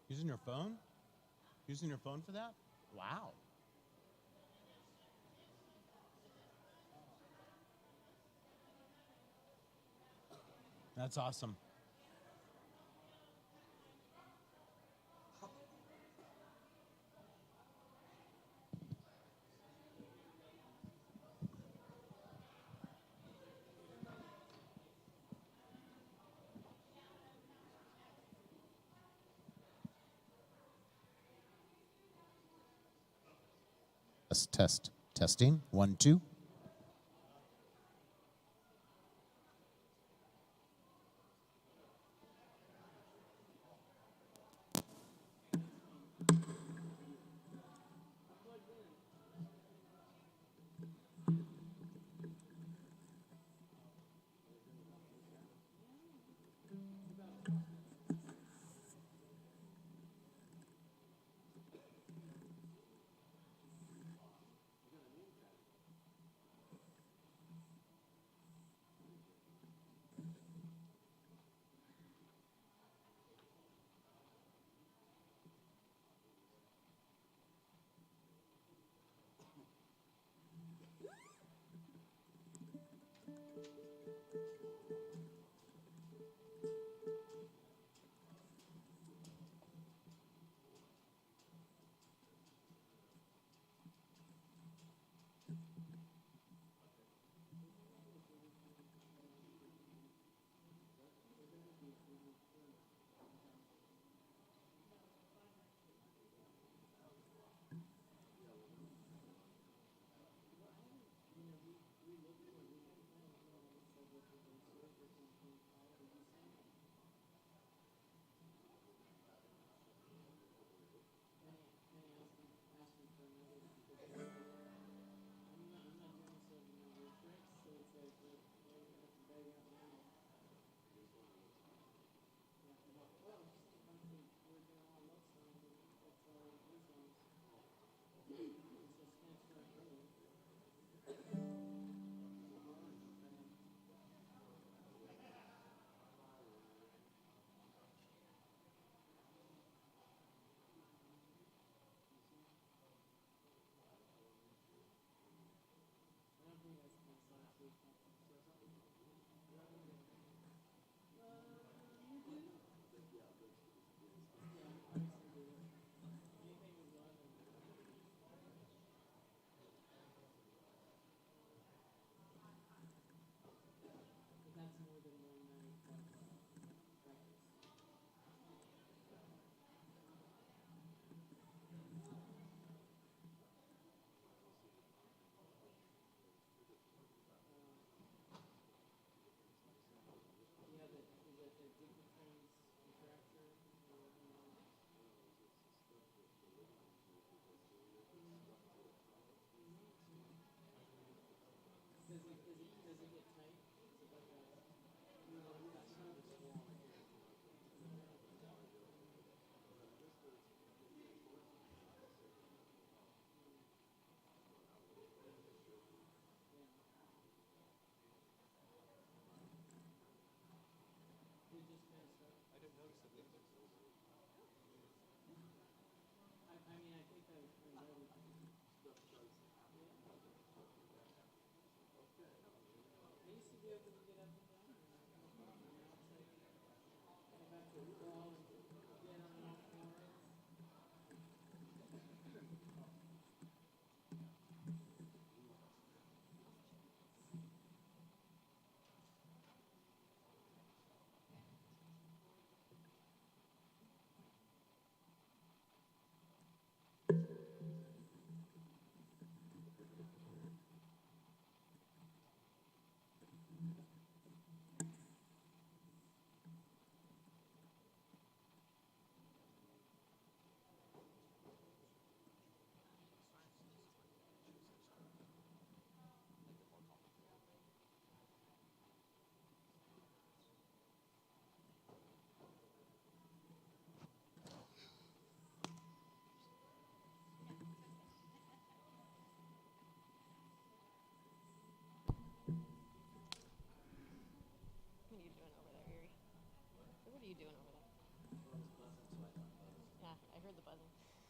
Using your phone? Using your phone for that? Wow. That's awesome. Testing. 1, 2.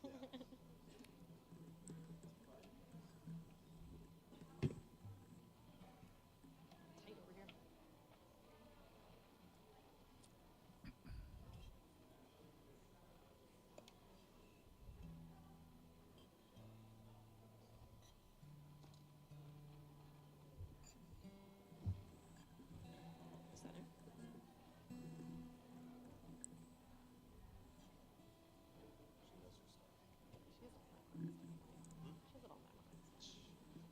Tight over here. Center. She has it all memorized. She has it all memorized.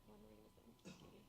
When were you missing, Katie?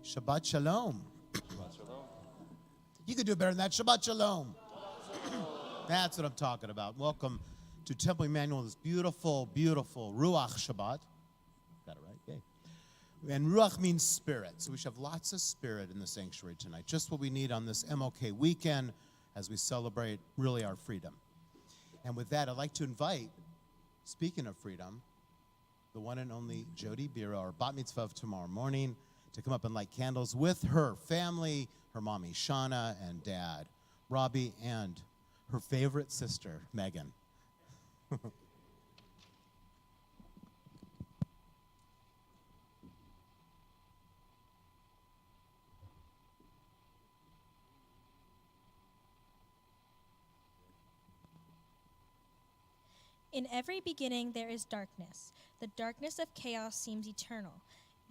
Shabbat Shalom. You could do better than that. Shabbat Shalom. That's what I'm talking about. Welcome to Temple Emanu-El, this beautiful, beautiful Ruach Shabbat. Got it right? Yay. And Ruach means spirit. So we should have lots of spirit in the sanctuary tonight. Just what we need on this MLK weekend as we celebrate really our freedom. And with that, I'd like to invite, speaking of freedom, the one and only Jody Biro, our bat mitzvah of tomorrow morning, to come up and light candles with her family, her mommy Shauna and dad Robbie, and her favorite sister Megan. In every beginning there is darkness. The darkness of chaos seems eternal.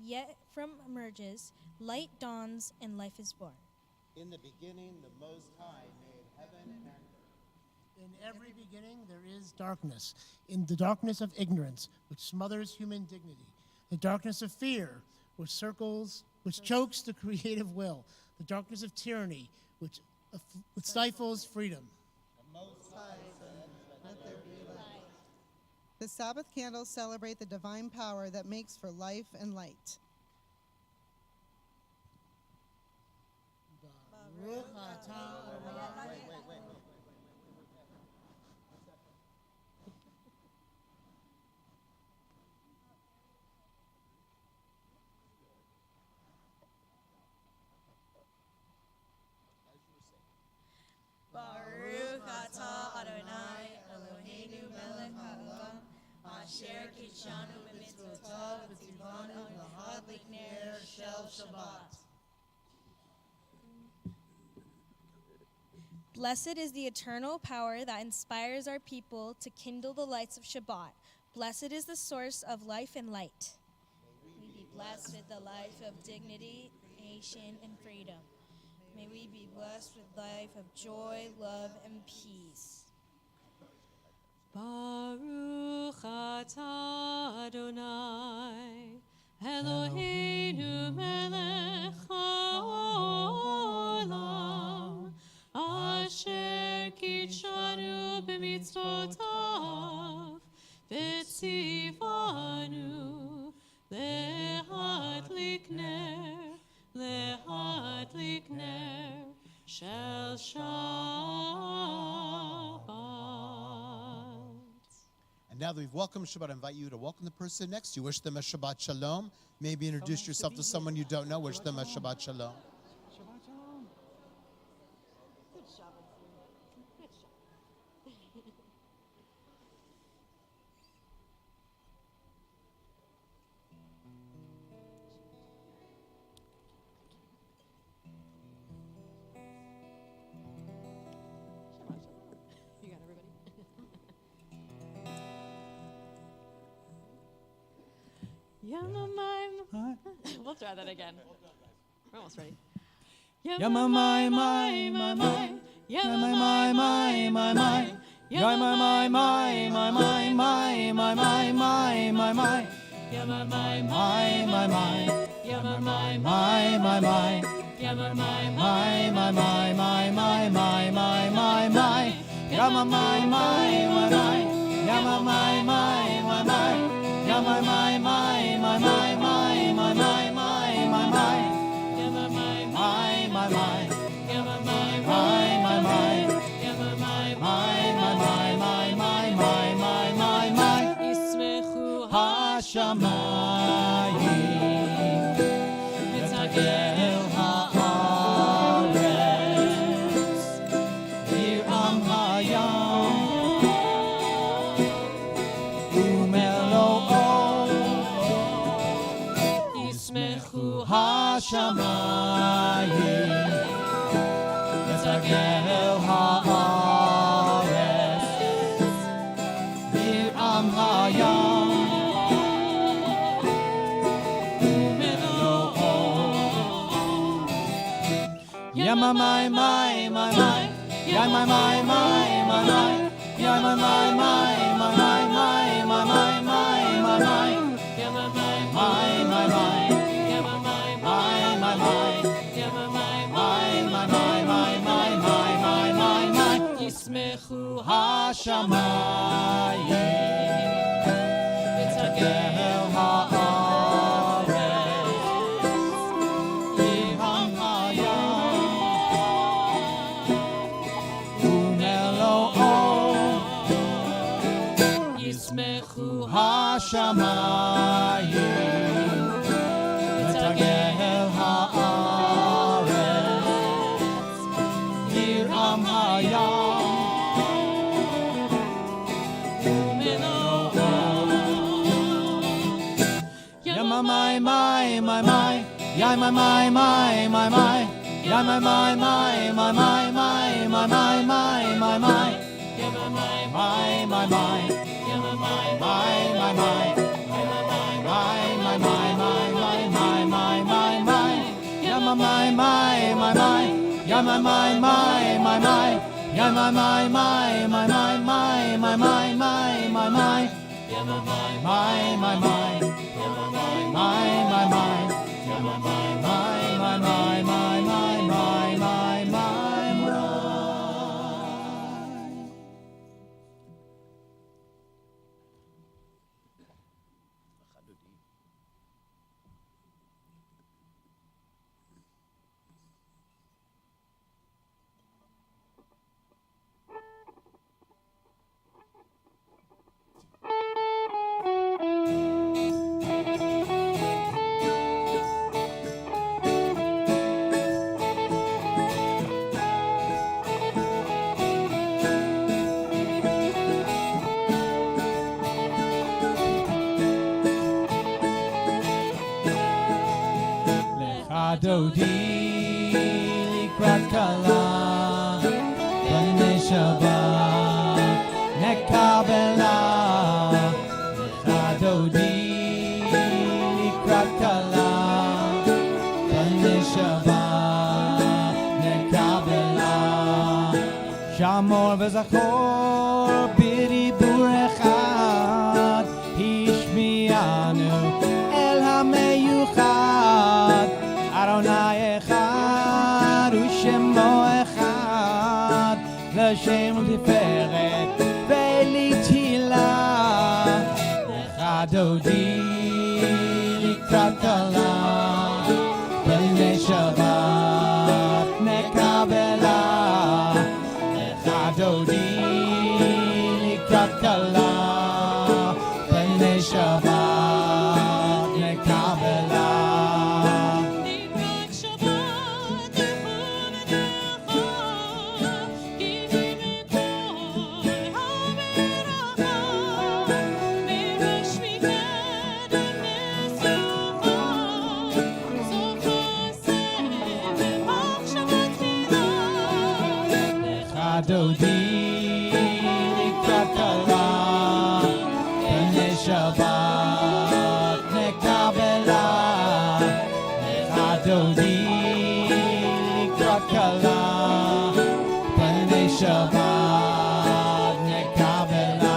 Yet from emerges, light dawns, and life is born. In the beginning, the Most High made heaven and earth. In every beginning there is darkness. In the darkness of ignorance, which smothers human dignity. The darkness of fear, which chokes the creative will. The darkness of tyranny, which stifles freedom. The Most High said, let there be light. The Sabbath candles celebrate the divine power that makes for life and light. Baruch atah Adonai. Wait. Baruch atah Adonai Eloheinu melech haolam asher kitshanu b'mitzvotav v'tzivanu l'had likner shel Shabbat. Blessed is the eternal power that inspires our people to kindle the lights of Shabbat. Blessed is the source of life and light. May we be blessed with the life of dignity, nation, and freedom. May we be blessed with life of joy, love, and peace. Baruch atah Adonai Eloheinu melech haolam asher kitshanu b'mitzvotav v'tzivanu lehadlik ner shel Shabbat. And now that we've welcomed Shabbat, I invite you to welcome the person next to you. Wish them a Shabbat Shalom. Maybe introduce yourself to someone you don't know. Wish them a Shabbat Shalom. Shabbat shalom. Good Shabbat. Good Shabbat. Shabbat shalom. You got everybody? Yamamai. We'll try that again. We're almost ready. Yamamai, my, my, my. Yamamai, my, my, my. Yamamai, my, my, my, my, my, my, my, my, my. Yamamai, my, my, my. Yamamai, my, my, my. Yamamai, my, my, my, my, my, my, my, my, my. Yamamai, my, my, my. Yamamai, my, my, my. Yamamai, my, my, my, my, my, my, my, my, my. Yamamai, my, my, my. Yamamai, my, my, my. Yamamai, my, my, my, my, my, my, my, my, my. Yismechu hashamayim v'tagel haaretz v'yiram hayam umelo'o yismechu hashamayim v'tagel haaretz v'yiram hayam umelo'o Yamamai, my, my, my. Yamamai, my, my, my. Yamamai, my, my, my, my, my, my, my, my, my. Yamamai, my, my, my. Yamamai, my, my, my. Yamamai, my, my, my, my, my, my, my, my, my. Yismechu hashamayim v'tagel haaretz השמיים ותגל הארץ ירעם הים my my my my my yeah my my my my my yeah my my my my my my my my my my my yeah my my my my yeah my my my my my my my my my my my my yeah my my my my my yeah my my my my my yeah my my my my my my my my my my yeah my my my my my my my my yeah my my my my my my my my my my my דודי לקראת כלה בני שבת נקבלה לך דודי לקראת כלה בני שבת נקבלה שמור וזכור בדיבור אחד השמיענו אל המיוחד אדוני אחד ושמו אחד לשם ולתפארת ולתהילה לך דודי לקראת כלה בני שבת נקבלה לך דודי לקראת כלה בני שבת נקבלה דודי לקראת כלה בני שבת נקבלה לך דודי לקראת כלה בני שבת נקבלה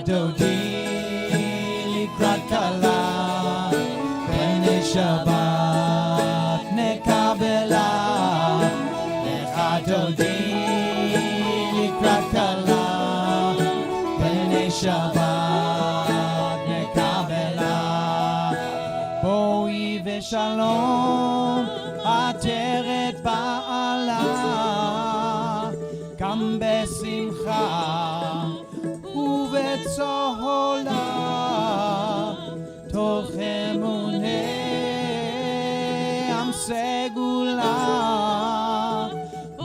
דודי לקראת כלה בני שבת נקבלה לך דודי לקראת כלה בני שבת נקבלה בואי ושלום עטרת בעלה גם בשמחה ובצהולה תוך אמוני עם סגולה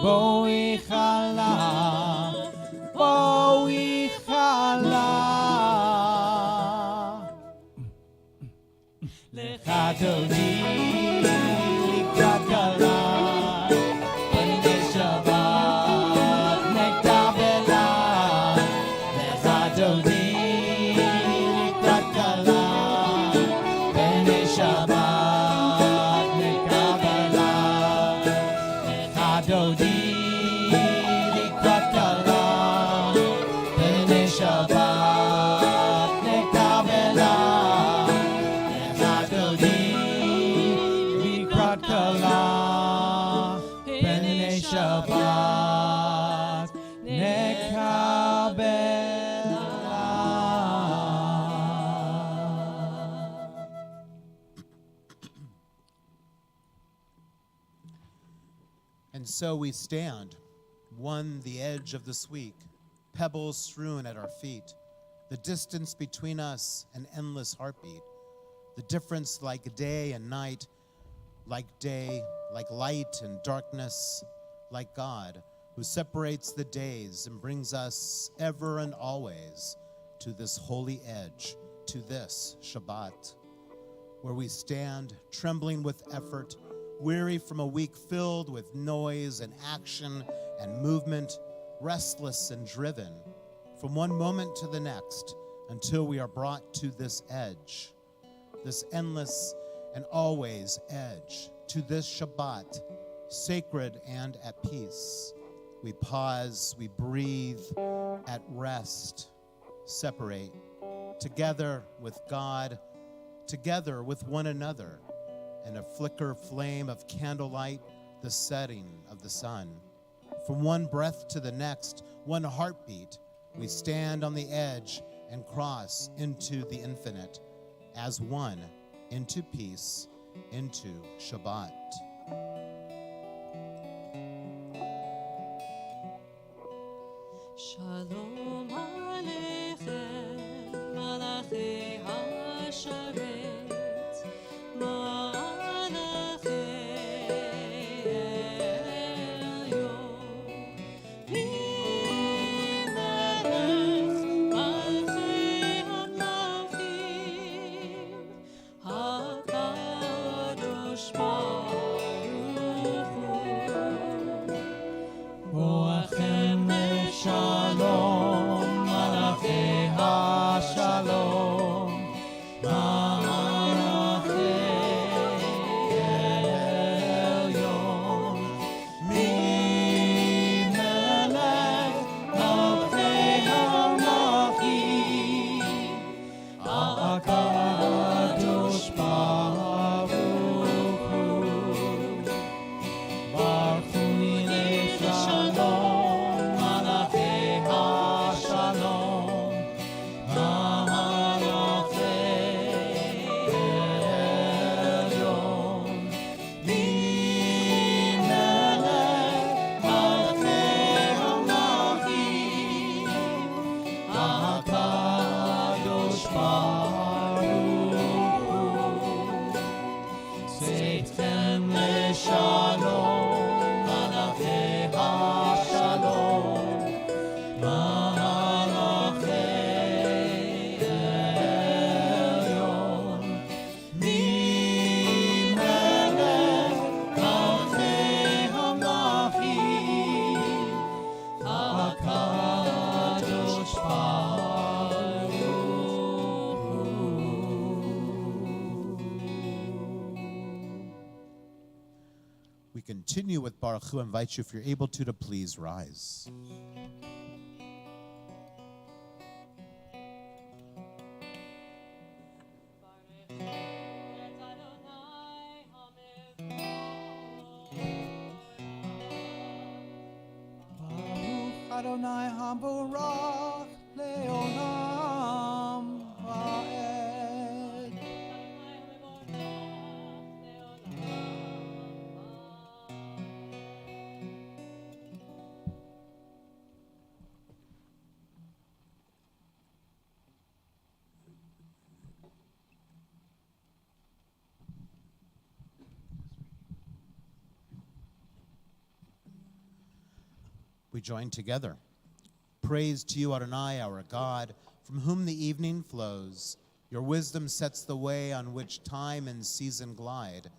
בואי חלה בואי חלה לך דודי לקראת כלה בני שבת נקבלה לך דודי לקראת כלה בני שבת נקבלה לך דודי לקראת כלה בני שבת נקבלה לך דודי לקראת כלה בני שבת And so we stand, one the edge of this week, pebbles strewn at our feet, the distance between us an endless heartbeat, the difference like day and night, like day, like light and darkness, like God, who separates the days and brings us ever and always to this holy edge, to this Shabbat, where we stand trembling with effort, weary from a week filled with noise and action and movement, restless and driven, from one moment to the next until we are brought to this edge, this endless and always edge, to this Shabbat, sacred and at peace. We pause, we breathe, at rest, separate, together with God, together with one another, in a flicker flame of candlelight, the setting of the sun. From one breath to the next, one heartbeat, we stand on the edge and cross into the infinite, as one, into peace, into Shabbat. Shalom Aleichem, Malachei HaSharet, Malachei Elyon, Mimelech, Malachei HaMelachim, HaKadosh Baruch Hu, Boachem Shalom, Malachei HaShalom, Malachei Elyon, Mimelech, Malachei HaMelachim, HaKadosh Baruch Hu, Baruch Hu Milei Shalom, Malachei HaShalom, Malachei Elyon, Mimelech, Malachei HaMelachim, HaKadosh Baruch Hu, Seitchem leShalom, Malachei HaShalom, Malachei Elyon, Mimelech, Malachei HaMelachim, HaKadosh Baruch Hu. We continue with Baruch Hu. I invite you, if you're able to please rise. Baruch Adonai Hamburach Leolam Vaed. We join together. Praise to you, Adonai, our God, from whom the evening flows. Your wisdom sets the way on which time and season glide.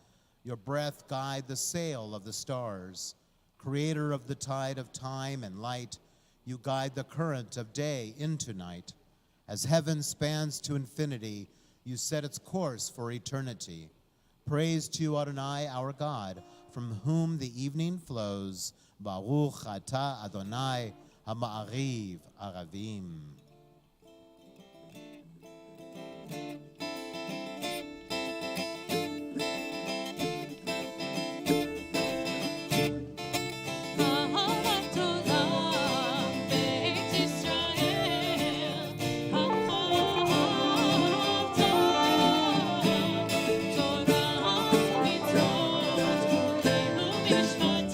Your breath guide the sail of the stars. Creator of the tide of time and light, you guide the current of day into night. As heaven spans to infinity, you set its course for eternity. Praise to you, Adonai, our God, from whom the evening flows. Baruch atah Adonai HaMa'ariv Aravim. Torah, mitzvot,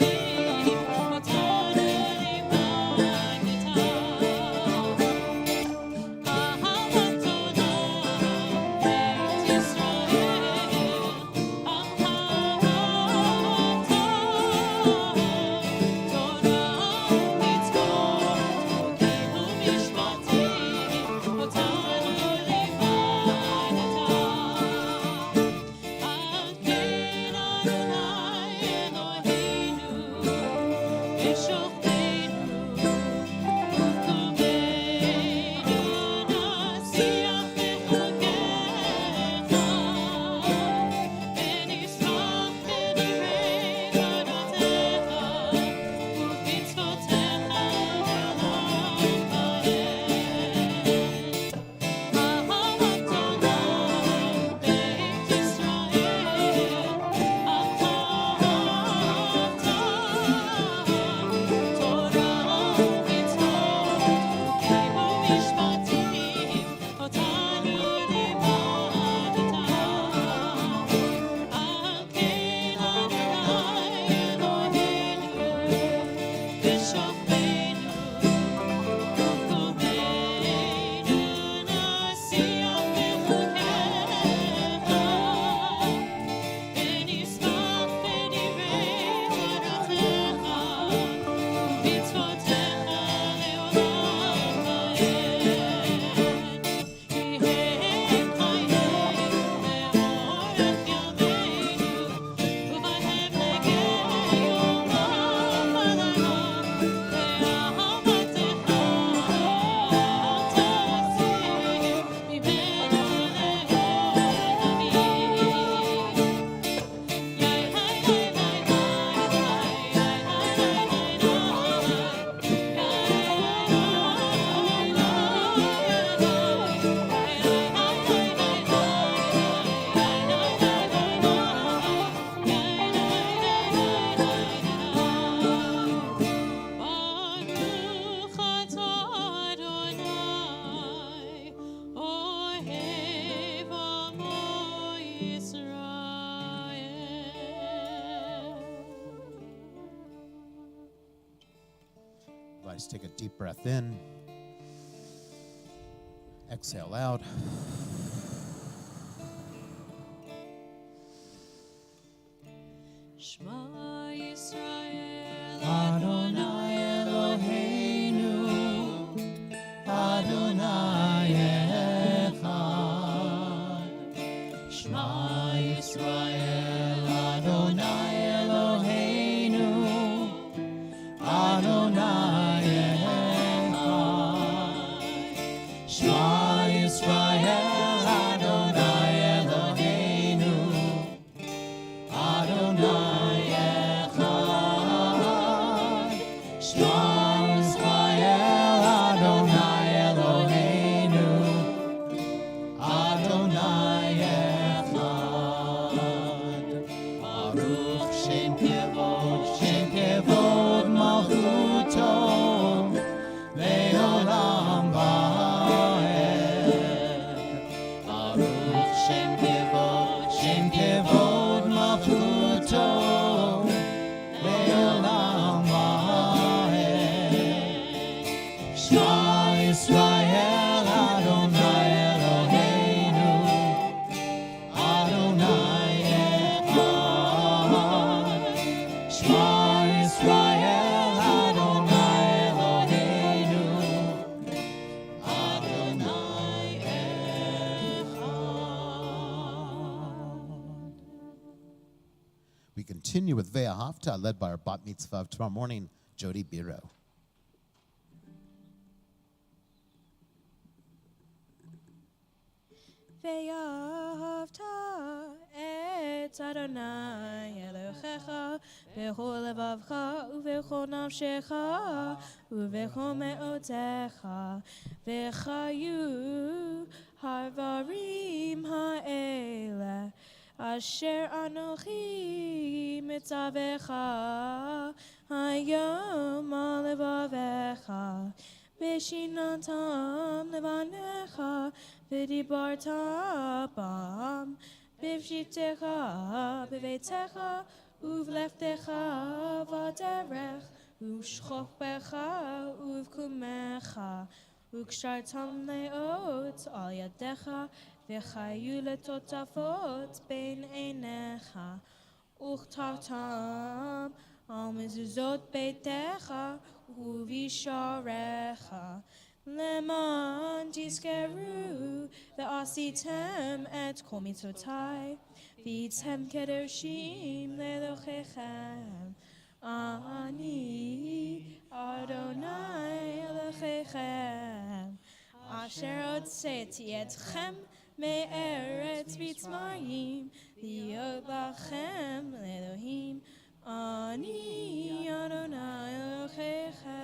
Nice. Take a deep breath in. Exhale out. Shema Yisrael Adonai Eloheinu, Adonai Echad. Shema Yisrael, Adonai Eloheinu, Adonai Echad. Shema Yisrael, Adonai Eloheinu, Adonai Echad. Shema Yisrael, Adonai Eloheinu, Adonai Echad. Baruch Shem Kevod Malchuto, Le'olam Va'ed. Baruch Shem Kevod Malchuto, Le'olam Va'ed. Shema Yisrael, Adonai Eloheinu, Adonai Echad. Shema Yisrael, Adonai Eloheinu, Adonai Echad. We continue with Ve'ahavta, led by our bat mitzvah of tomorrow morning, Jody Biro. ואהבת את אדוני אלוהיך בכל לבבך ובכל נפשך ובכל מאודך וחיו הדברים האלה אשר אנוכי מצווך היום על לבביך ושיננתם לבניך ודיברת בם בפשיטך בביתך ובלכתך בדרך ובשכבך ובקומך וקשרתם לאות על ידיך וחיו לטוטפות בין עיניך וכתבתם על מזוזות ביתך ובשעריך למען תזכרו ועשיתם את כל מצוותיי והייתם קדושים לאלוהיכם אני אדוני אלוהיכם אשר הוצאתי אתכם מארץ מצרים להיות לכם לאלוהים אני אדוני אלוהיכם.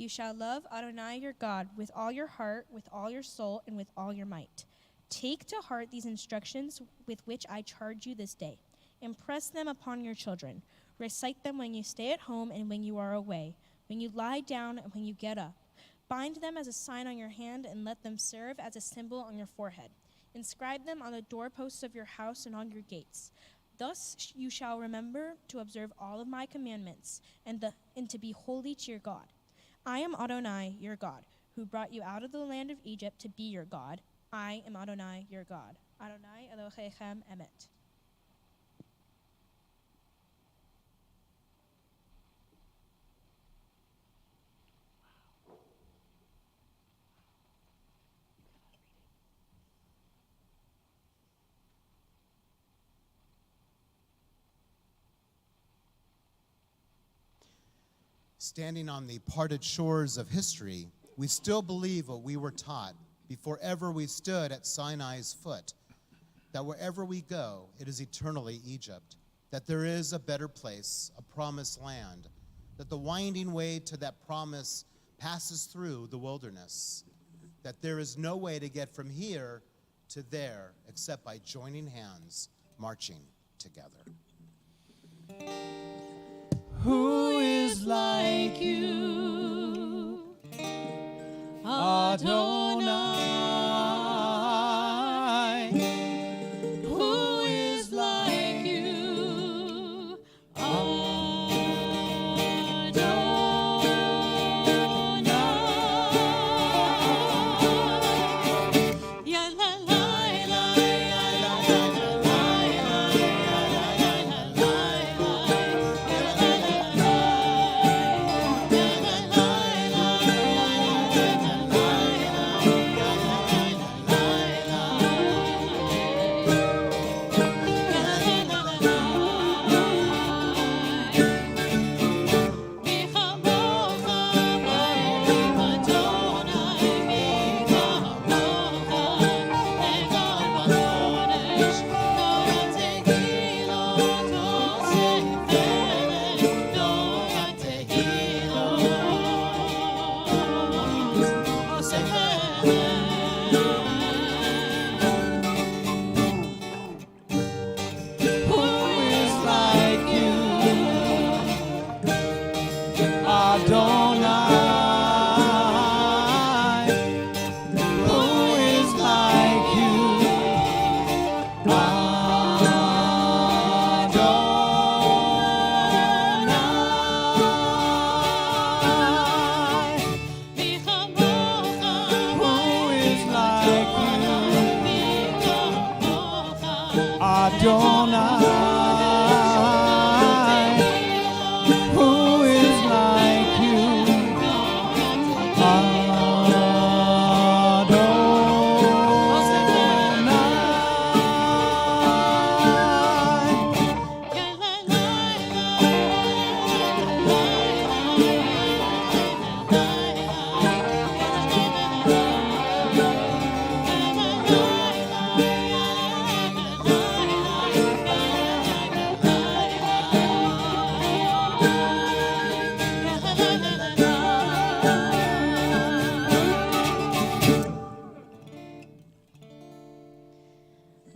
You shall love Adonai your God with all your heart, with all your soul, and with all your might. Take to heart these instructions with which I charge you this day. Impress them upon your children. Recite them when you stay at home and when you are away, when you lie down and when you get up. Bind them as a sign on your hand and let them serve as a symbol on your forehead. Inscribe them on the doorposts of your house and on your gates. Thus you shall remember to observe all of my commandments and to be holy to your God. I am Adonai, your God, who brought you out of the land of Egypt to be your God. I am Adonai, your God. Adonai Elohechem Emet. Standing on the parted shores of history, we still believe what we were taught before ever we stood at Sinai's foot, that wherever we go, it is eternally Egypt, that there is a better place, a promised land, that the winding way to that promise passes through the wilderness, that there is no way to get from here to there except by joining hands, marching together. Who is like you, Adonai? Who is like you, Adonai?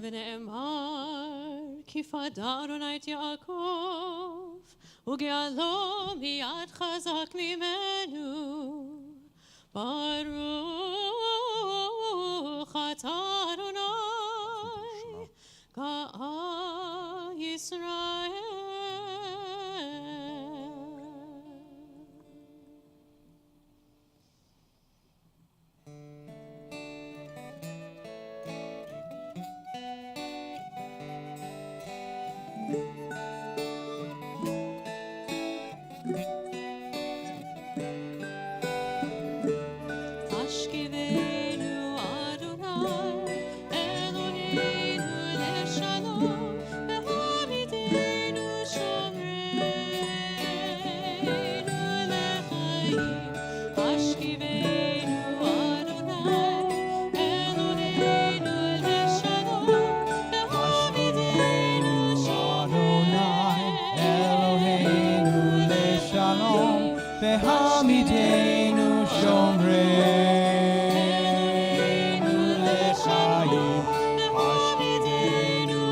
ונאמר כי פדה אדוני את יעקב וגאלו מיד חזק ממנו ברוך אתה אדוני גאה ישראל. והעמידנו שומרנו לחיים השכיבנו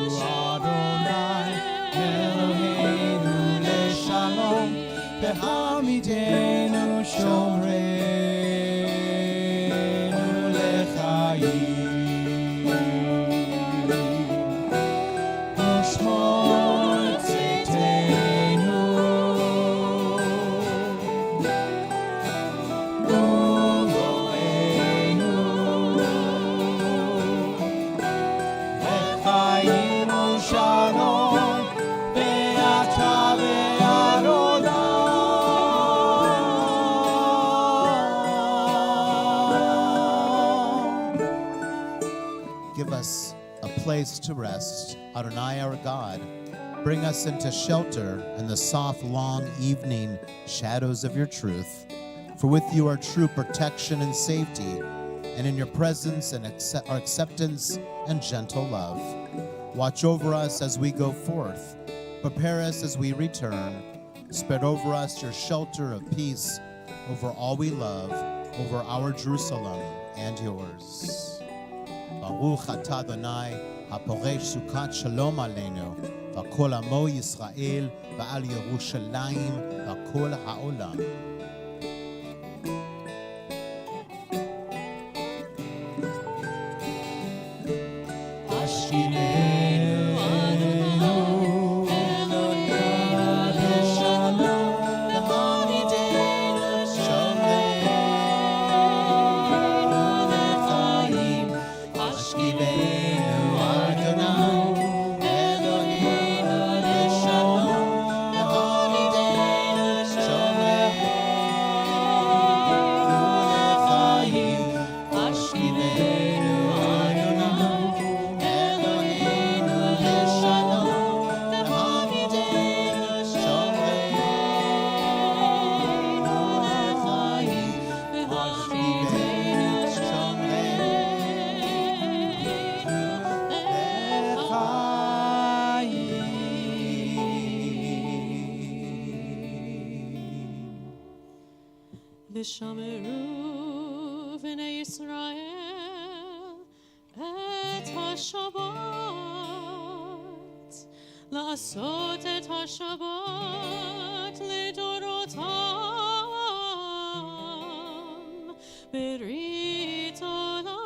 אדוני אלוהינו לשלום והעמידנו שומרנו לחיים ושמור צאתנו Give us a place to rest, Adonai our God. Bring us into shelter in the soft, long evening shadows of your truth. For with you are true protection and safety, and in your presence and our acceptance and gentle love. Watch over us as we go forth. Prepare us as we return. Spread over us your shelter of peace, over all we love, over our Jerusalem and yours. Baruch atah Adonai, haporesh sukat shalom aleinu, v'kol amo Yisrael, v'al Yerushalayim, v'kol ha'olam. ושמרו בני ישראל את השבת, לעשות את השבת לדורותם ברית עולם.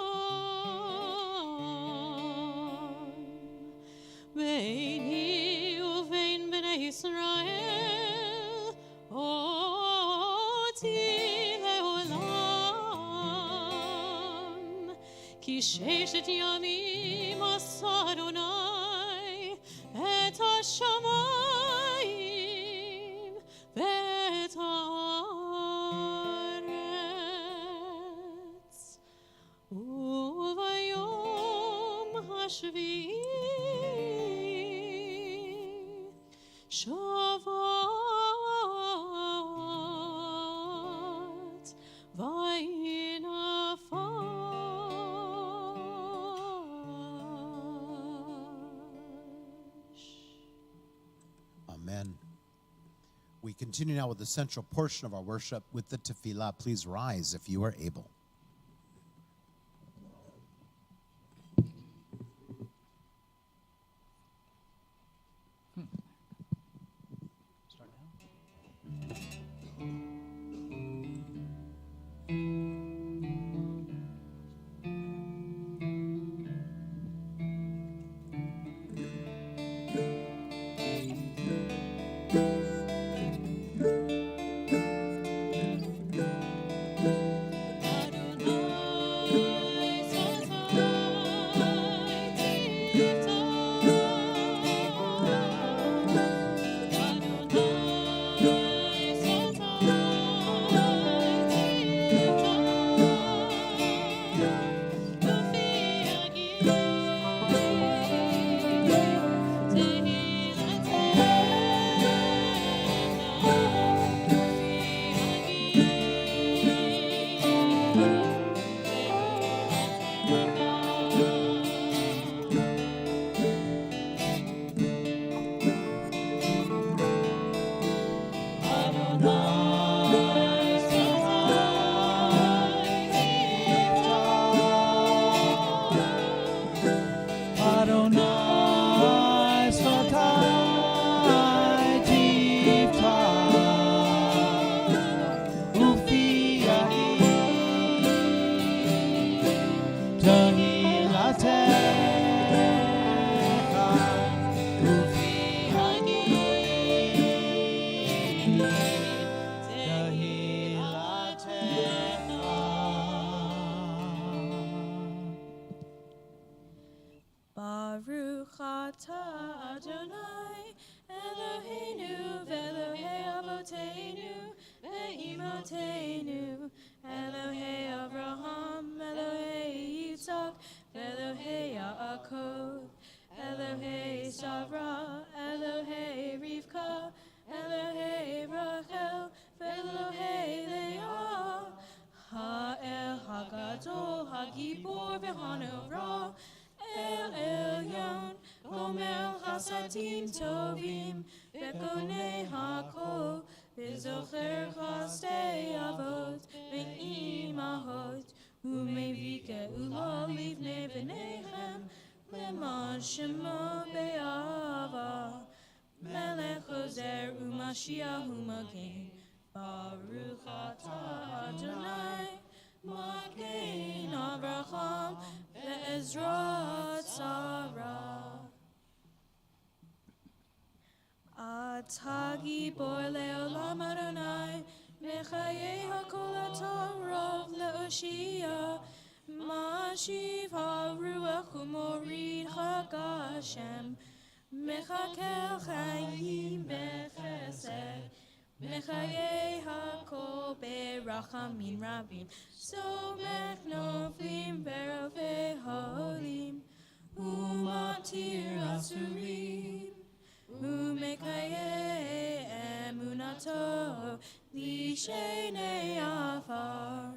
ששת ימים עשה אדוני את השמיים ואת הארץ, וביום השביעי שבת ויהי נפש. Amen. We continue now with the central portion of our worship with the tefillah. Please rise if you are able. Baruch atah Adonai Eloheinu v'Elohei Avoteinu ve'imotenu Elohei Avraham Elohei Yitzhak Elohei Yaakov Elohei Sarah Elohei Rivka Elohei Rachel ve'Elohei Leah Ha'el Hagadol Hagibor v'Hanora El Elyon, Omer Chasadim Tovim, Bekonei Hakol, Bezocher Chastei Avot, Ve'imahot, Umevike Ula Livnei V'neichem, Leman Shemo Be'ava, Melech Ozer Umashiach Umagen, Baruch atah Adonai, Magen Avraham ve'Ezrat Sarah. Atah gibor le'olam Adonai, mechayei hakol atorov le'oshia, mashiv haruach umorid chagashem, mechakel chayim bechesed, mechayei hakol berachamim rabim, somech noflim berofei holim, umatir asurim, umekayei emunato lishenei afar,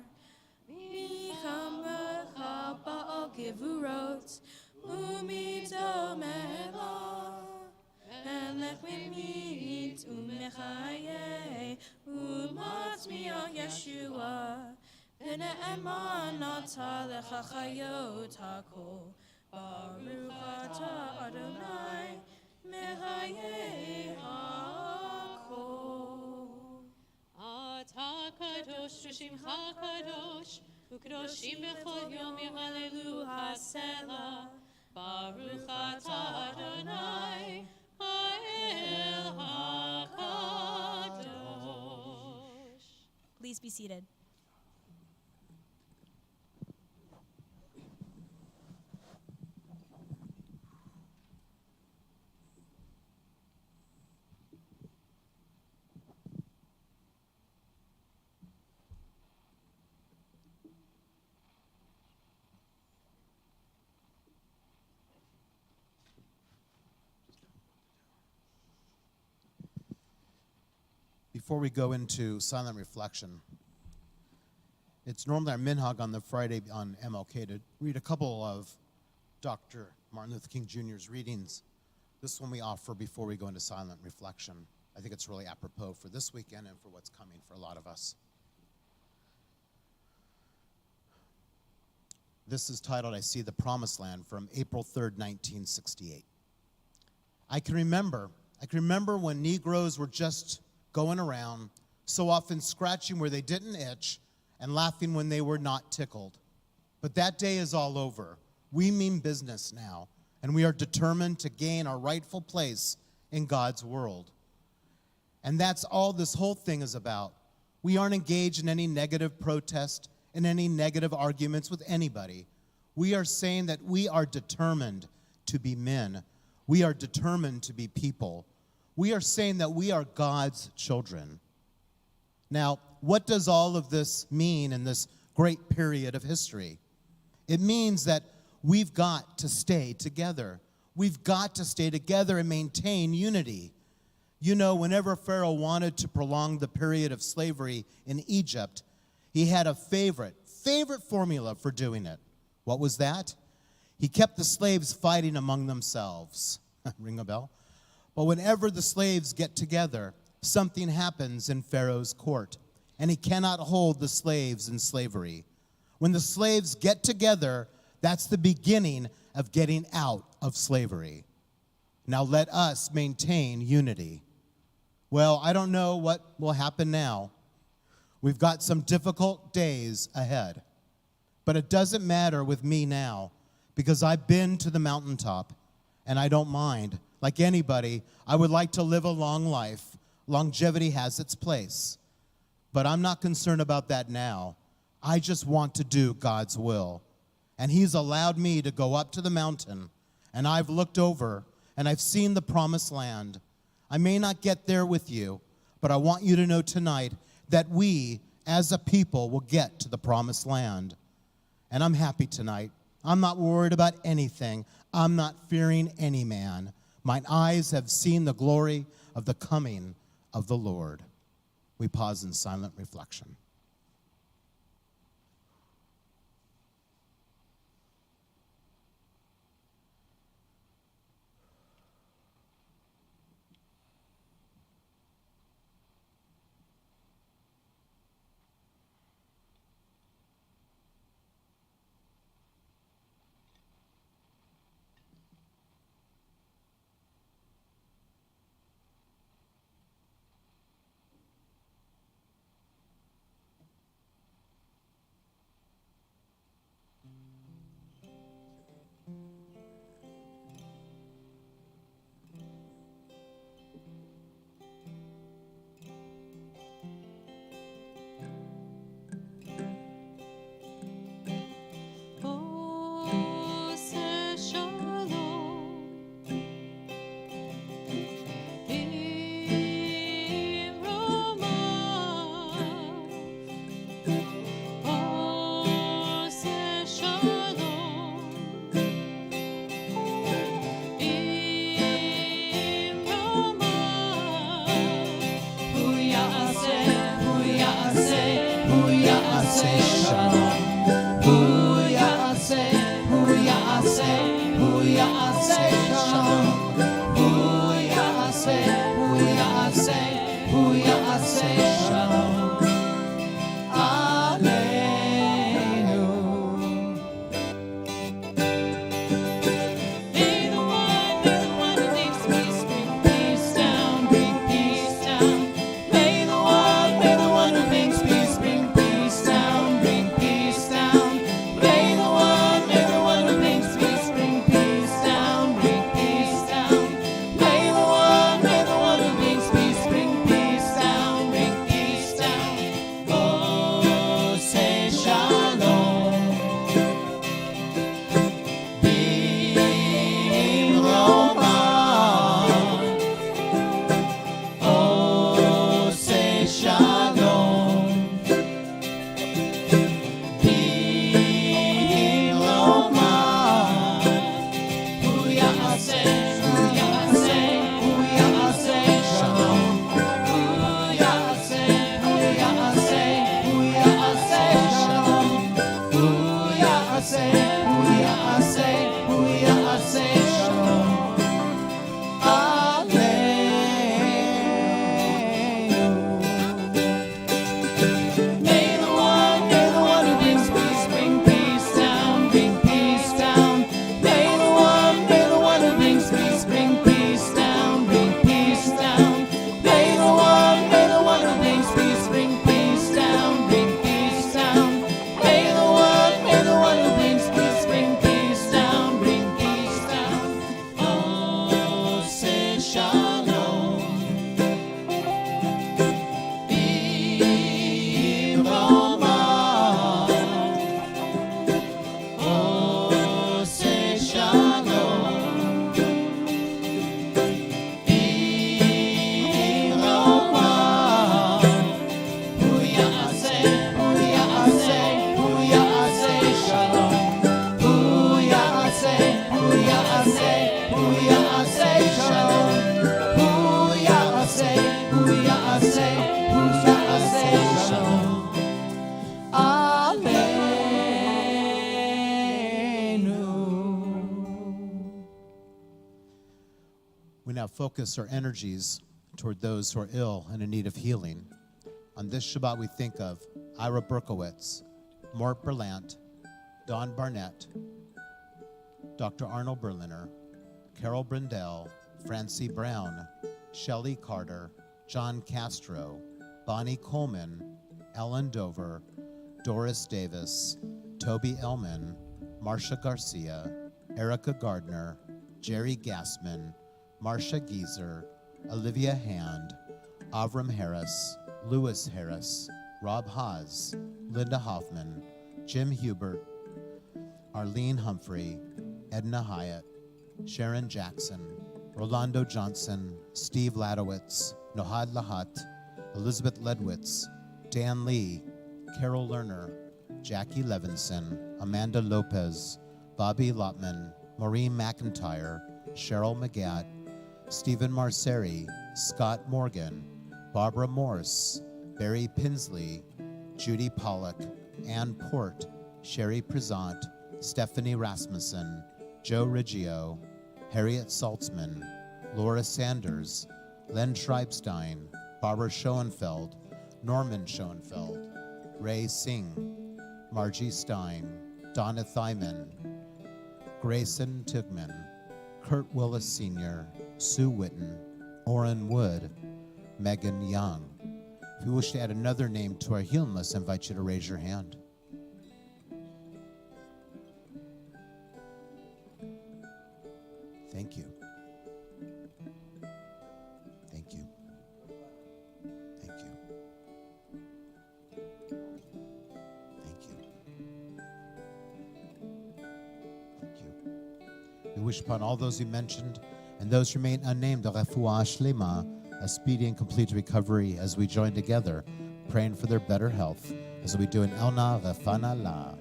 michamecha ba'al gevurot, umidom elah. Elech mimit umechayei umatzmiach Yeshua v'ne'eman atah lecha chayot hakol Baruch atah Adonai mechayei hakol. אתה קדוש ושמך קדוש, וקדושים בכל יום יהללו הסלע. ברוך אתה אדוני, האל הקדוש. Please be seated. before we go into silent reflection, it's normally our minhag on the Friday on MLK to read a couple of Dr. Martin Luther King Jr.'s readings. This one we offer before we go into silent reflection. I think it's really apropos for this weekend and for what's coming for a lot of us. This is titled, I See the Promised Land, from April 3rd, 1968. I can remember when Negroes were just going around, so often scratching where they didn't itch and laughing when they were not tickled. But that day is all over. We mean business now, and we are determined to gain our rightful place in God's world. And that's all this whole thing is about. We aren't engaged in any negative protest, in any negative arguments with anybody. We are saying that we are determined to be men. We are determined to be people. We are saying that we are God's children. Now, what does all of this mean in this great period of history? It means that we've got to stay together. We've got to stay together and maintain unity. You know, whenever Pharaoh wanted to prolong the period of slavery in Egypt, he had a favorite formula for doing it. What was that? He kept the slaves fighting among themselves. Ring a bell? But whenever the slaves get together, something happens in Pharaoh's court, and he cannot hold the slaves in slavery. When the slaves get together, that's the beginning of getting out of slavery. Now let us maintain unity. Well, I don't know what will happen now. We've got some difficult days ahead. But it doesn't matter with me now, because I've been to the mountaintop, and I don't mind. Like anybody, I would like to live a long life. Longevity has its place. But I'm not concerned about that now. I just want to do God's will. And he's allowed me to go up to the mountain, and I've looked over, and I've seen the promised land. I may not get there with you, but I want you to know tonight that we, as a people, will get to the promised land. And I'm happy tonight. I'm not worried about anything. I'm not fearing any man. Mine eyes have seen the glory of the coming of the Lord. We pause in silent reflection. shalom. Im Roma, Ose shalom. Im Roma, Hu Ya'aseh shalom. Hu Ya'aseh shalom. Hu Ya'aseh shalom. Aleinu. We now focus our energies toward those who are ill and in need of healing. On this Shabbat, we think of Ira Berkowitz, Mort Berlant, Don Barnett, Dr. Arnold Berliner, Carol Brindell, Francie Brown, Shelley Carter, John Castro, Bonnie Coleman, Ellen Dover, Doris Davis, Toby Ellman, Marcia Garcia, Erica Gardner, Jerry Gassman, Marcia Gieser, Olivia Hand, Avram Harris, Lewis Harris, Rob Haas, Linda Hoffman, Jim Hubert, Arlene Humphrey, Edna Hyatt, Sharon Jackson, Rolando Johnson, Steve Ladowitz, Nohad Lahat, Elizabeth Ledwitz, Dan Lee, Carol Lerner, Jackie Levinson, Amanda Lopez, Bobby Lotman, Maureen McIntyre, Cheryl McGatt, Stephen Marceri, Scott Morgan, Barbara Morse, Barry Pinsley, Judy Pollock, Ann Port, Sherry Prezant, Stephanie Rasmussen, Joe Riggio, Harriet Saltzman, Laura Sanders, Len Schreibstein, Barbara Schoenfeld, Norman Schoenfeld, Ray Singh, Margie Stein, Donna Thyman, Grayson Tugman, Kurt Willis Sr., Sue Witten, Orrin Wood, Megan Young. If you wish to add another name to our healing list, I invite you to raise your hand. Thank you. Thank you. Thank you. Thank you. Thank you. We wish upon all those you mentioned and those who remain unnamed, a refuah shlema, a speedy and complete recovery as we join together, praying for their better health as we do an Elna Refana La.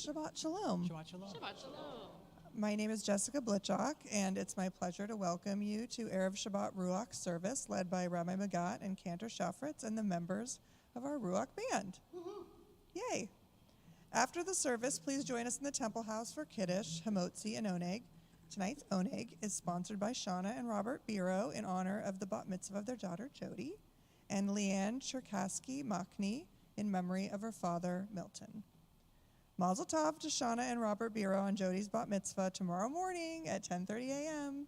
Shabbat Shalom. Shabbat shalom. Shabbat shalom. My name is Jessica Blitchok, and it's my pleasure to welcome you to Erev Shabbat Ruach Service, led by Rabbi Magat and Cantor Shafritz and the members of our Ruach Band. Yay! After the service, please join us in the Temple House for Kiddush, Hamotzi, and Oneg. Tonight's Oneg is sponsored by Shauna and Robert Biro in honor of the bat mitzvah of their daughter, Jody, and Leanne Cherkasky Machny in memory of her father, Milton. Mazel tov to Shauna and Robert Biro on Jody's bat mitzvah tomorrow morning at 10:30 a.m.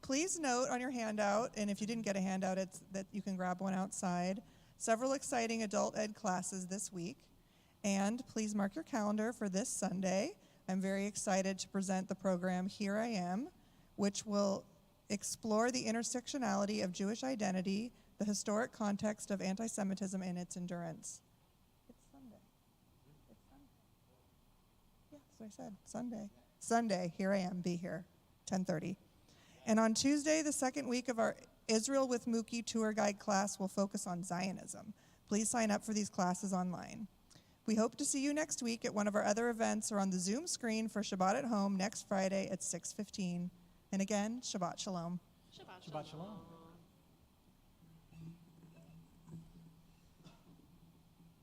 Please note on your handout, and if you didn't get a handout, it's that you can grab one outside, several exciting adult ed classes this week. And please mark your calendar for this Sunday. I'm very excited to present the program Here I Am, which will explore the intersectionality of Jewish identity, the historic context of anti-Semitism and its endurance. It's Sunday. It's Sunday. Yeah, that's what I said, Sunday. Sunday, Here I Am, be here, 10:30. And on Tuesday, the second week of our Israel with Mookie tour guide class will focus on Zionism. Please sign up for these classes online. We hope to see you next week at one of our other events or on the Zoom screen for Shabbat at Home next Friday at 6:15. And again, Shabbat Shalom. Shabbat Shalom.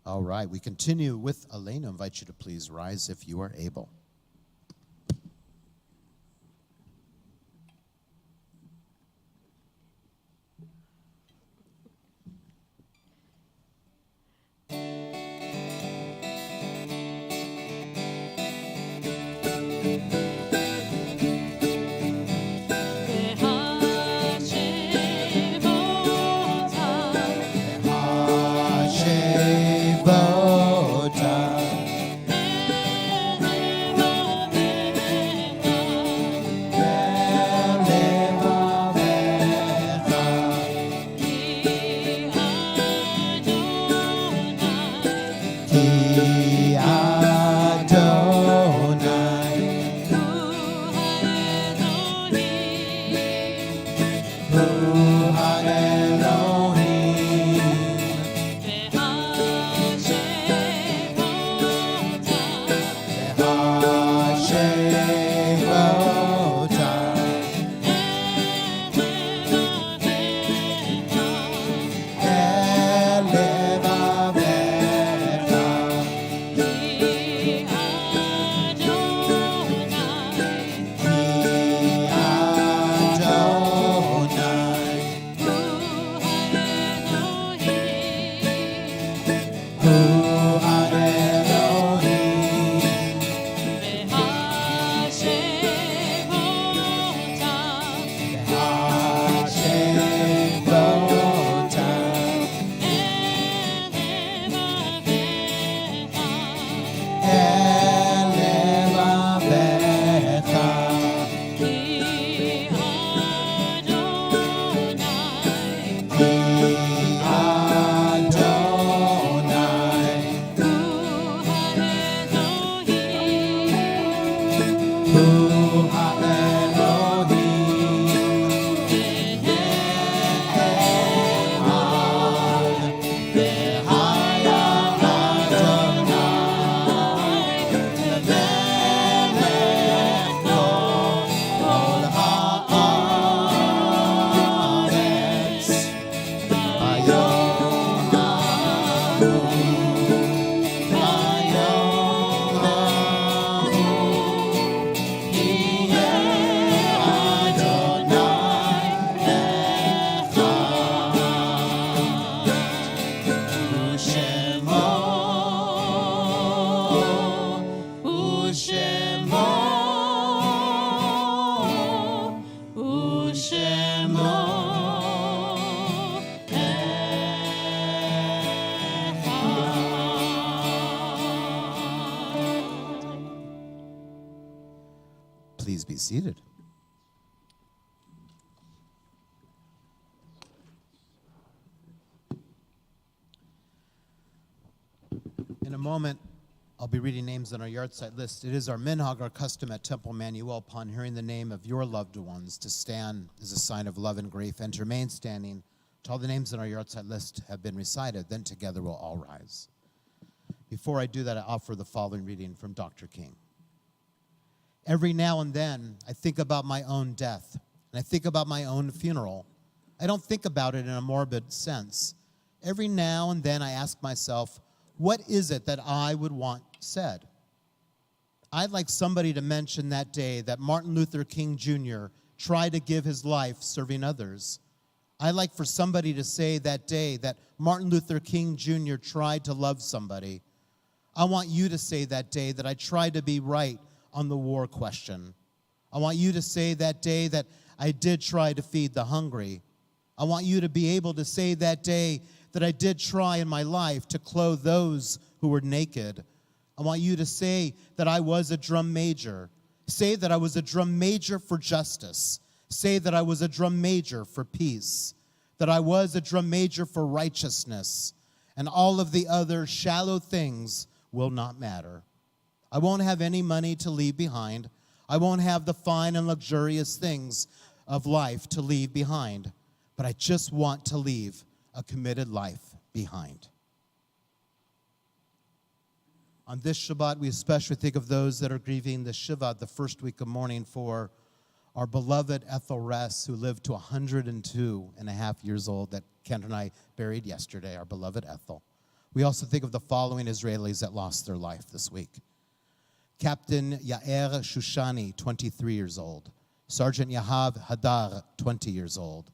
All right, we continue with Elena. I invite you to please rise if you are able. Please be seated. In a moment, I'll be reading names on our yard-site list. It is our minhag, our custom at Temple Emanu-El, upon hearing the name of your loved ones, to stand as a sign of love and grief and to remain standing till all the names on our yard-site list have been recited. Then together we'll all rise. Before I do that, I offer the following reading from Dr. King. Every now and then, I think about my own death, and I think about my own funeral. I don't think about it in a morbid sense. Every now and then, I ask myself, what is it that I would want said? I'd like somebody to mention that day that Martin Luther King Jr. tried to give his life serving others. I'd like for somebody to say that day that Martin Luther King Jr. tried to love somebody. I want you to say that day that I tried to be right on the war question. I want you to say that day that I did try to feed the hungry. I want you to be able to say that day that I did try in my life to clothe those who were naked. I want you to say that I was a drum major. Say that I was a drum major for justice. Say that I was a drum major for peace. That I was a drum major for righteousness. And all of the other shallow things will not matter. I won't have any money to leave behind. I won't have the fine and luxurious things of life to leave behind. But I just want to leave a committed life behind. On this Shabbat, we especially think of those that are grieving the Shiva, the first week of mourning, for our beloved Ethel Ress, who lived to 102 and a half years old, that Kent and I buried yesterday, our beloved Ethel. We also think of the following Israelis that lost their life this week. Captain Yair Shushani, 23 years old. Sergeant Yahav Hadar, 20 years old.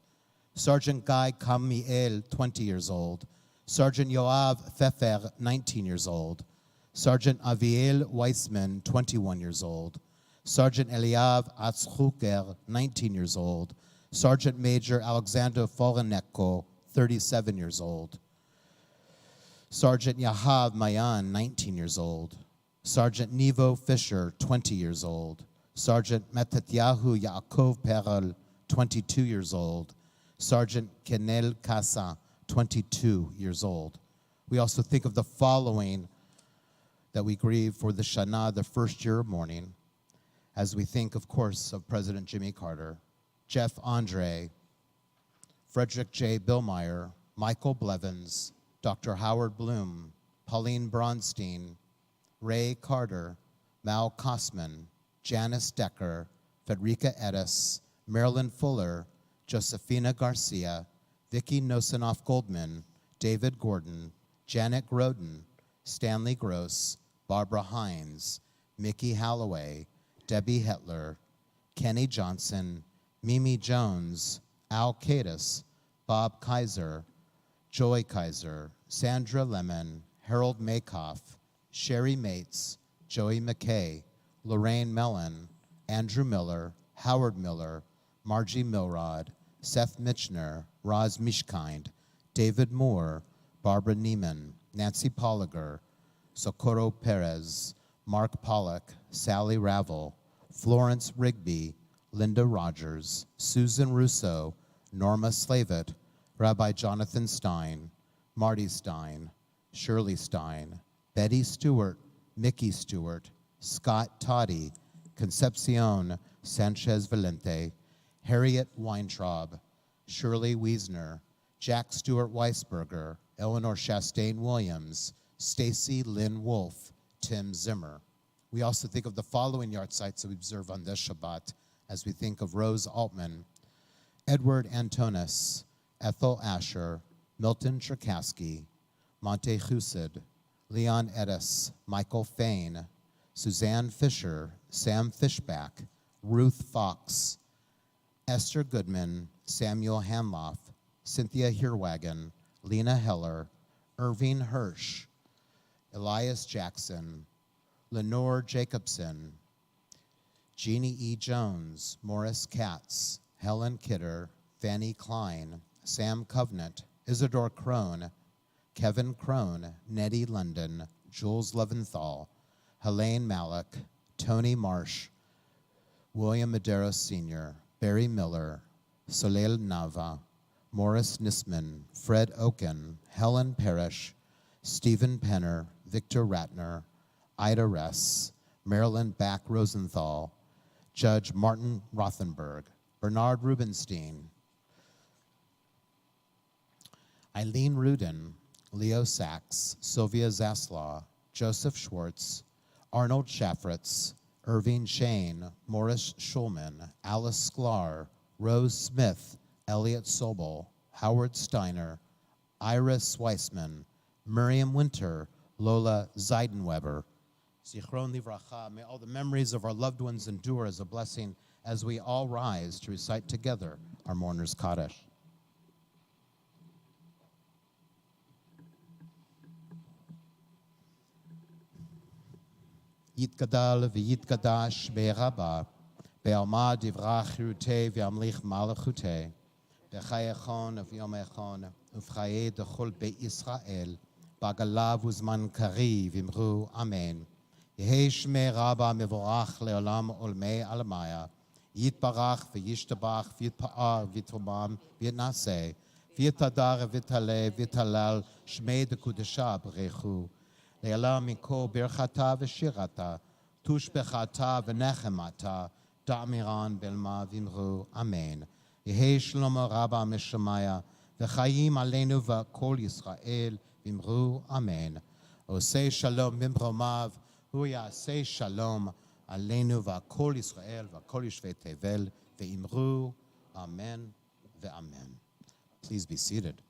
Sergeant Guy Kamiel, 20 years old. Sergeant Yoav Pfeffer, 19 years old. Sergeant Aviel Weissman, 21 years old. Sergeant Eliav Atzchuker, 19 years old. Sergeant Major Alexander Foreneko, 37 years old. Sergeant Yahav Mayan, 19 years old. Sergeant Nevo Fisher, 20 years old. Sergeant Metatyahu Yaakov Perel, 22 years old. Sergeant Kenel Kasa, 22 years old. We also think of the following that we grieve for the Shana, the first year of mourning, as we think, of course, of President Jimmy Carter, Jeff Andre, Frederick J. Billmeyer, Michael Blevins, Dr. Howard Bloom, Pauline Bronstein, Ray Carter, Mal Kosman, Janice Decker, Federica Edis, Marilyn Fuller, Josefina Garcia, Vicki Nosanoff-Goldman, David Gordon, Janet Groden, Stanley Gross, Barbara Hines, Mickey Halloway, Debbie Hetler, Kenny Johnson, Mimi Jones, Al Cadis, Bob Kaiser, Joy Kaiser, Sandra Lemon, Harold Makoff, Sherry Mates, Joey McKay, Lorraine Mellon, Andrew Miller, Howard Miller, Margie Milrod, Seth Mitchner, Roz Mishkind, David Moore, Barbara Neiman, Nancy Polliger, Socorro Perez, Mark Pollock, Sally Ravel, Florence Rigby, Linda Rogers, Susan Russo, Norma Slavitt, Rabbi Jonathan Stein, Marty Stein, Shirley Stein, Betty Stewart, Mickey Stewart, Scott Toddy, Concepcion Sanchez Valente, Harriet Weintraub, Shirley Wiesner, Jack Stewart Weisberger, Eleanor Chastain Williams, Stacy Lynn Wolf, Tim Zimmer. We also think of the following yard sites that we observe on this Shabbat as we think of Rose Altman, Edward Antonis, Ethel Asher, Milton Cherkasky, Monte Husid, Leon Edis, Michael Fain, Suzanne Fisher, Sam Fishback, Ruth Fox, Esther Goodman, Samuel Hanloff, Cynthia Heerwagen, Lena Heller, Irving Hirsch, Elias Jackson, Lenore Jacobson, Jeannie E. Jones, Morris Katz, Helen Kidder, Fanny Klein, Sam Covenant, Isidore Crone, Kevin Crone, Nettie London, Jules Leventhal, Helene Malik, Tony Marsh, William Medeiros Sr., Barry Miller, Soleil Nava, Morris Nisman, Fred Oken, Helen Parrish, Stephen Penner, Victor Ratner, Ida Ress, Marilyn Back Rosenthal, Judge Martin Rothenberg, Bernard Rubenstein, Eileen Rudin, Leo Sachs, Sylvia Zaslaw, Joseph Schwartz, Arnold Schaffritz, Irving Shane, Morris Schulman, Alice Sklar, Rose Smith, Elliot Sobel, Howard Steiner, Iris Weissman, Miriam Winter, Lola Zeidenweber. Zichron Livracha, may all the memories of our loved ones endure as a blessing as we all rise to recite together our mourner's Kaddish. יתגדל ויתקדש ברבה, בעלמא דברה חירותי וימליך מלכותי, בחייכון וביומכון ובחיי דכל בית ישראל, בעגלה וזמן קריב אמרו אמן. יהי שמי רבה מבורך לעולם עולמי עלמיה, יתברך וישתבח ויתפאר ויתרומם ויתנשא, ויתהדר ויתעלה ויתהלל שמי דקודשה ברכו. לעולם מכל ברכתה ושירתה, תושבחתה ונחמתה, דאמירן בלמה ואמרו אמן. יהי שלמה רבה משמיה, וחיים עלינו וכל ישראל, ואמרו אמן. עושה שלום במרומיו, הוא יעשה שלום עלינו וכל ישראל וכל יושבי תבל, ואמרו אמן ואמן. Please be seated.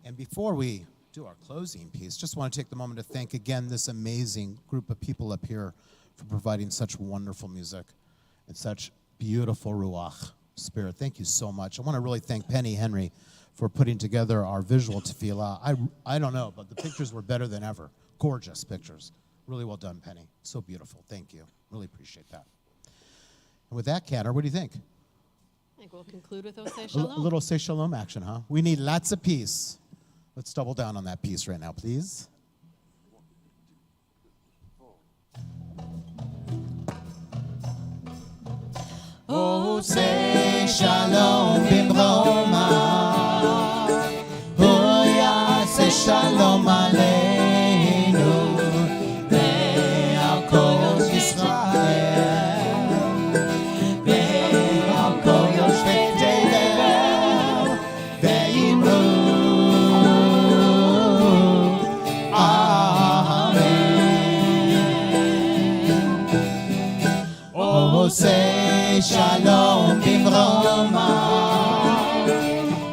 And before we do our closing piece, just want to take the moment to thank again this amazing group of people up here for providing such wonderful music and such beautiful Ruach spirit. Thank you so much. I want to really thank Penny Henry for putting together our visual tefillah. I don't know, but the pictures were better than ever. Gorgeous pictures. Really well done, Penny. So beautiful. Thank you. Really appreciate that. And with that, Cantor, what do you think? I think we'll conclude with Osei A Shalom. little say shalom action, huh? We need lots of peace. Let's double down on that peace right now, please. Osei shalom bimroma, hu yaseh shalom aleinu ve'al kol Yisrael, ve'al kol yoshvei tevel, ve'imru amen. Osei shalom bimroma,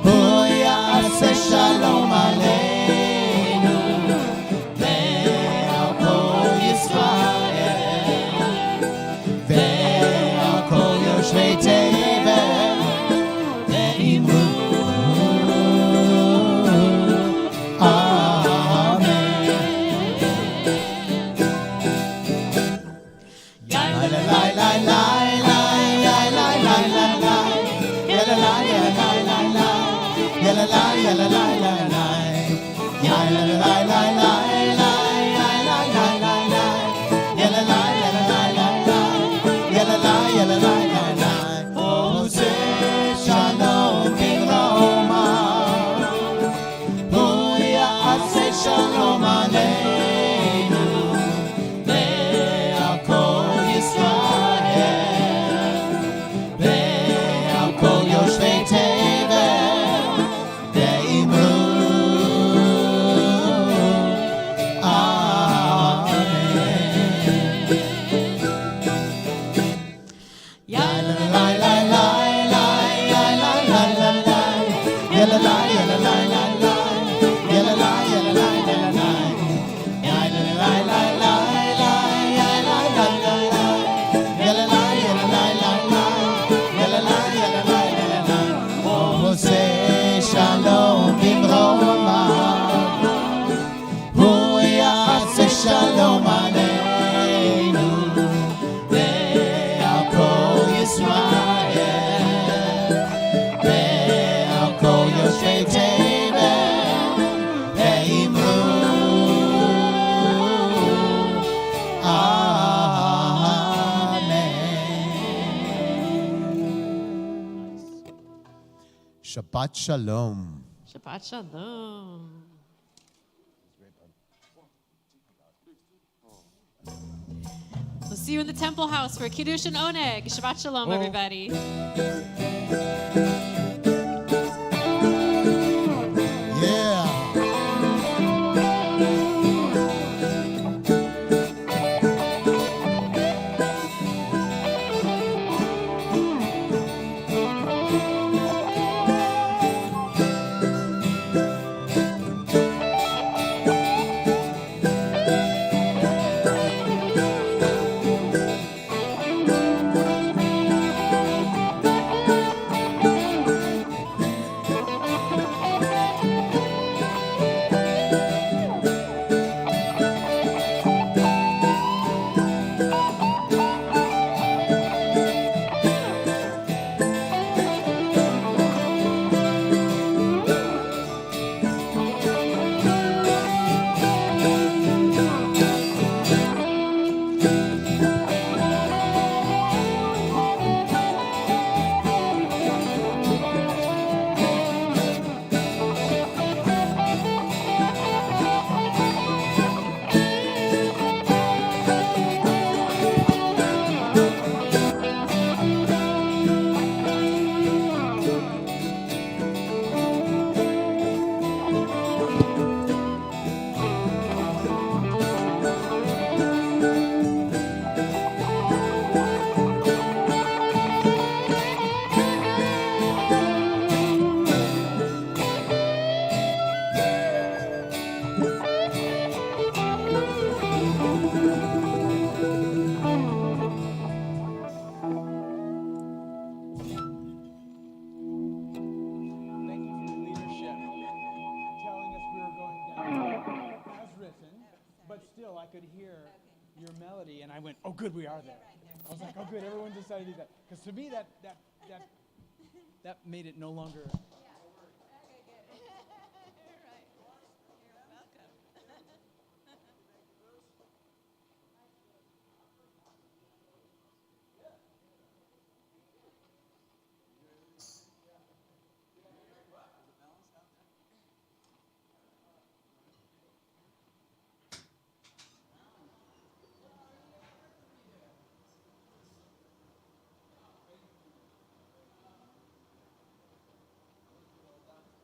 hu yaseh shalom aleinu ve'al kol Yisrael, ve'al kol yoshvei tevel, ve'imru amen. Lai lai lai lai. Shalom aleinu ve'al kol Yisrael, ve'al kol yoshvei tevel, ve'imru amen. Yai la la la la la, yai la la la la, yai la la la la la. Shalom aleinu ve'al kol Yisrael, ve'al kol yoshvei tevel, ve'imru amen. Shabbat shalom. Shabbat Shalom. We'll see you in the Temple House for Kiddush and Oneg. Shabbat Shalom, everybody. Yeah. I could hear your melody, and I went, oh, good, we are there. I was like, oh, good, everyone decided to do that. Because to me, that made it no longer. Okay, good. Right. You're welcome.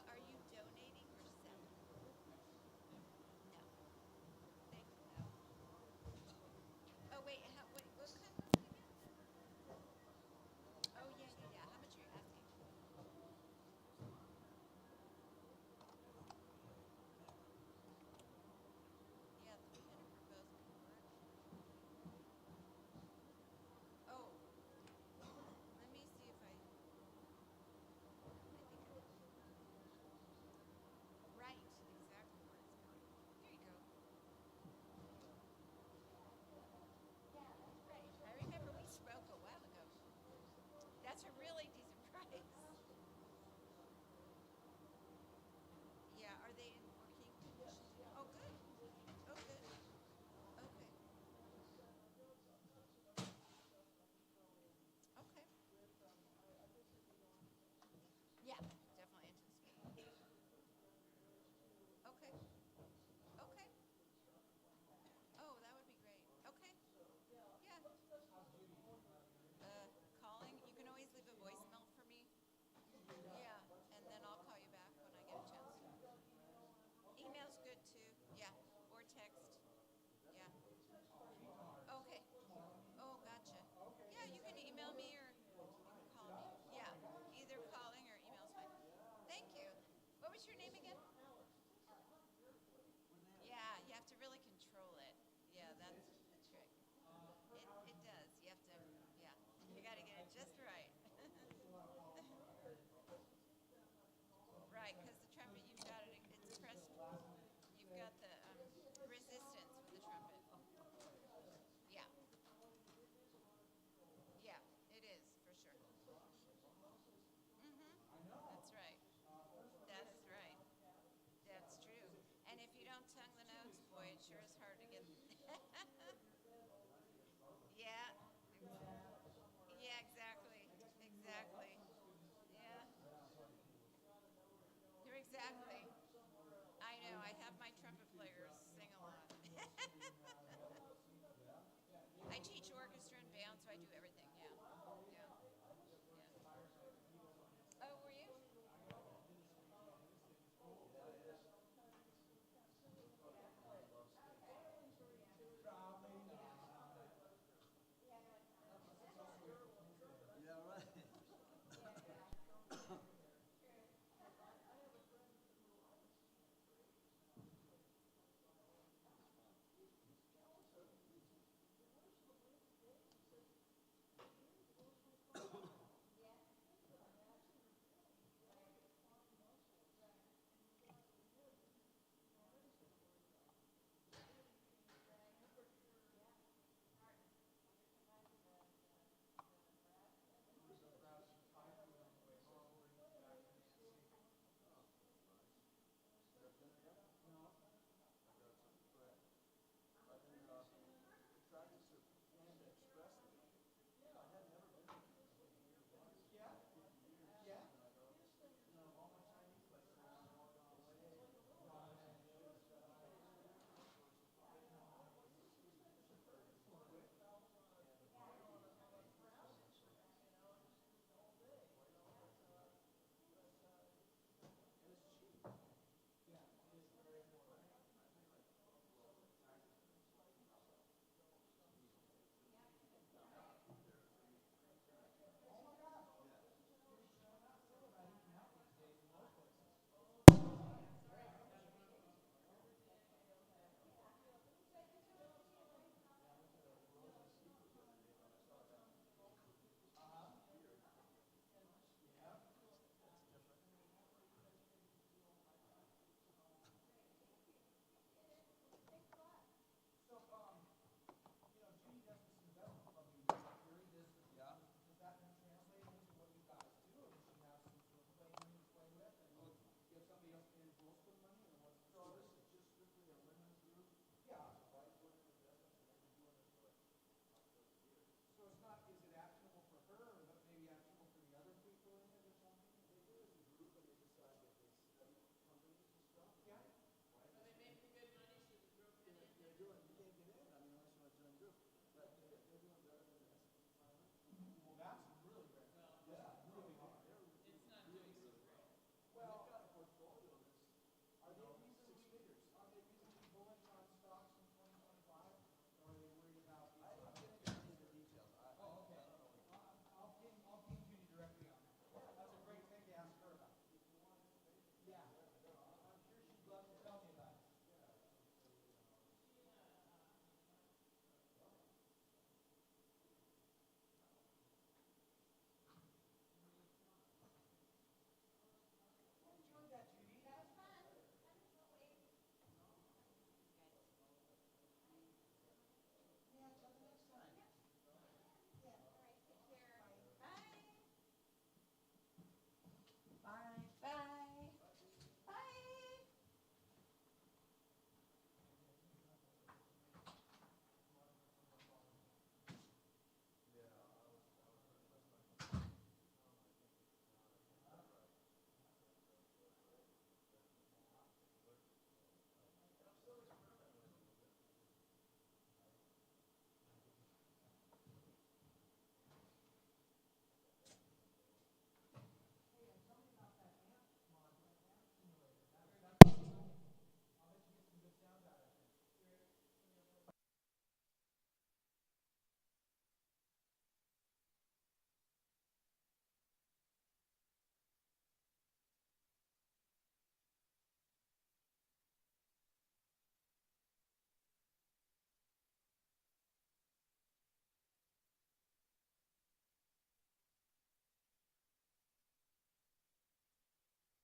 Are you donating or selling? No. Thank you, no. Oh, wait, what kind was it again? Oh, yeah, yeah, yeah. How much are you asking? Yeah, 300 for both cords. Oh, let me see if I think right, exactly where it's going. Here you go. Yeah, that's right. I remember we spoke a while ago. That's a really decent price. Yeah, are they in working condition? Oh, good. Oh, good. Okay. Okay. Yeah, definitely into the school. Okay. Okay. Oh, that would be great. Okay. Yeah. Calling. You can always leave a voicemail for me. Yeah, and then I'll call you back when I get a chance. Email's good too. Yeah, or text. Yeah. Okay. Oh, gotcha. Yeah, you can email me or you can call me. Yeah, either calling or email's fine. Thank you. What was your name again? Yeah, you have to really control it. Yeah, that's the trick. It does. You have to, yeah. You got to get it just right. Right, because the trumpet, you've got it. It's pressed. You've got the resistance with the trumpet. Yeah. Yeah, it is for sure. That's right. That's right. That's true. And if you don't tongue the notes, boy, it sure is hard